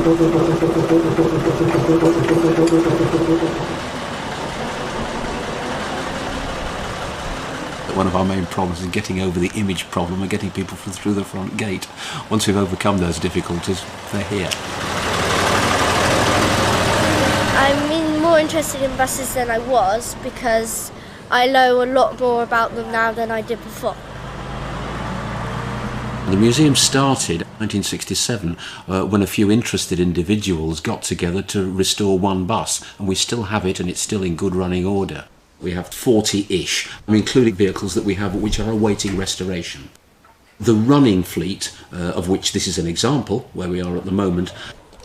One of our main problems is getting over the image problem and getting people through the front gate. Once we've overcome those difficulties, they're here. I'm more interested in buses than I was because I know a lot more about them now than I did before. The museum started in 1967 when a few interested individuals got together to restore one bus, and we still have it and it's still in good running order. We have 40-ish, including vehicles that we have which are awaiting restoration. The running fleet, of which this is an example, where we are at the moment,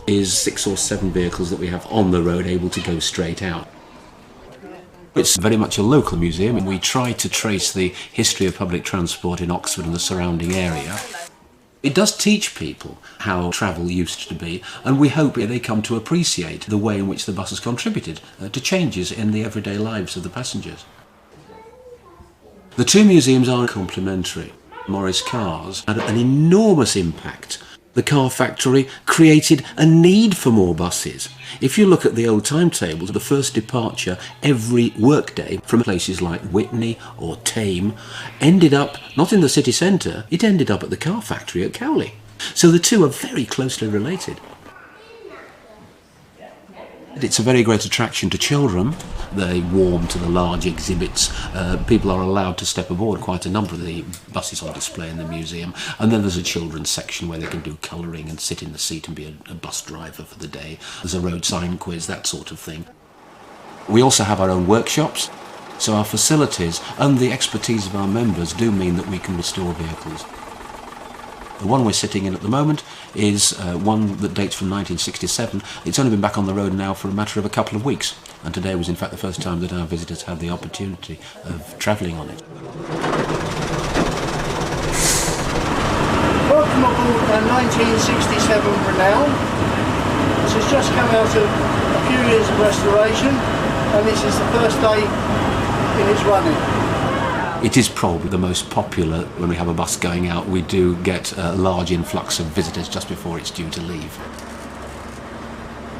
is 6 or 7 vehicles that we have on the road able to go straight out. It's very much a local museum, and we try to trace the history of public transport in Oxford and the surrounding area. It does teach people how travel used to be, and we hope they come to appreciate the way in which the bus has contributed to changes in the everyday lives of the passengers. The two museums are complementary. Morris Cars had an enormous impact. The car factory created a need for more buses. If you look at the old timetables, the first departure every workday from places like Witney or Thame ended up not in the city centre, it ended up at the car factory at Cowley. So the two are very closely related. It's a very great attraction to children. They warm to the large exhibits. People are allowed to step aboard quite a number of the buses on display in the museum. And then there's a children's section where they can do colouring and sit in the seat and be a bus driver for the day. There's a road sign quiz, that sort of thing. We also have our own workshops. So our facilities and the expertise of our members do mean that we can restore vehicles. The one we're sitting in at the moment is one that dates from 1967. It's only been back on the road now for a matter of a couple of weeks, and today was in fact the first time that our visitors had the opportunity of travelling on it. Welcome aboard our 1967 Brunel. This has just come out of a few years of restoration, and this is the first day in its running. It is probably the most popular. When we have a bus going out, we do get a large influx of visitors just before it's due to leave.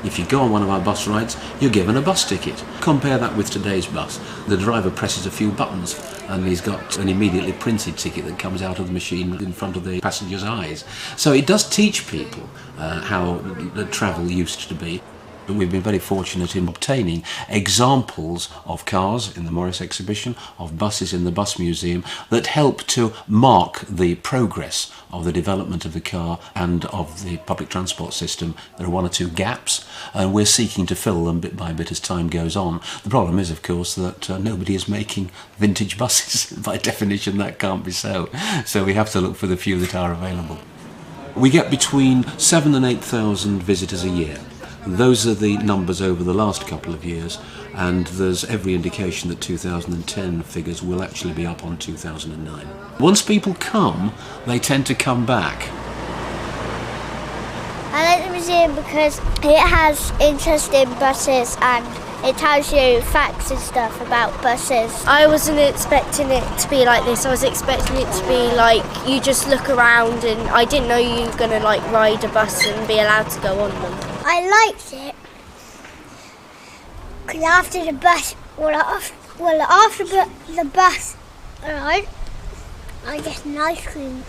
If you go on one of our bus rides, you're given a bus ticket. Compare that with today's bus. The driver presses a few buttons and he's got an immediately printed ticket that comes out of the machine in front of the passenger's eyes. So it does teach people how the travel used to be. We've been very fortunate in obtaining examples of cars in the Morris exhibition, of buses in the Bus Museum, that help to mark the progress of the development of the car and of the public transport system. There are one or two gaps, and we're seeking to fill them bit by bit as time goes on. The problem is, of course, that nobody is making vintage buses. By definition, that can't be so. So we have to look for the few that are available. We get between 7,000 and 8,000 visitors a year. Those are the numbers over the last couple of years, and there's every indication that 2010 figures will actually be up on 2009. Once people come, they tend to come back. I like the museum because it has interesting buses and it tells you facts and stuff about buses. I wasn't expecting it to be like this. I was expecting it to be like you just look around, and I didn't know you were going to like ride a bus and be allowed to go on them. I liked it because after the bus, after the bus ride, I get an ice cream.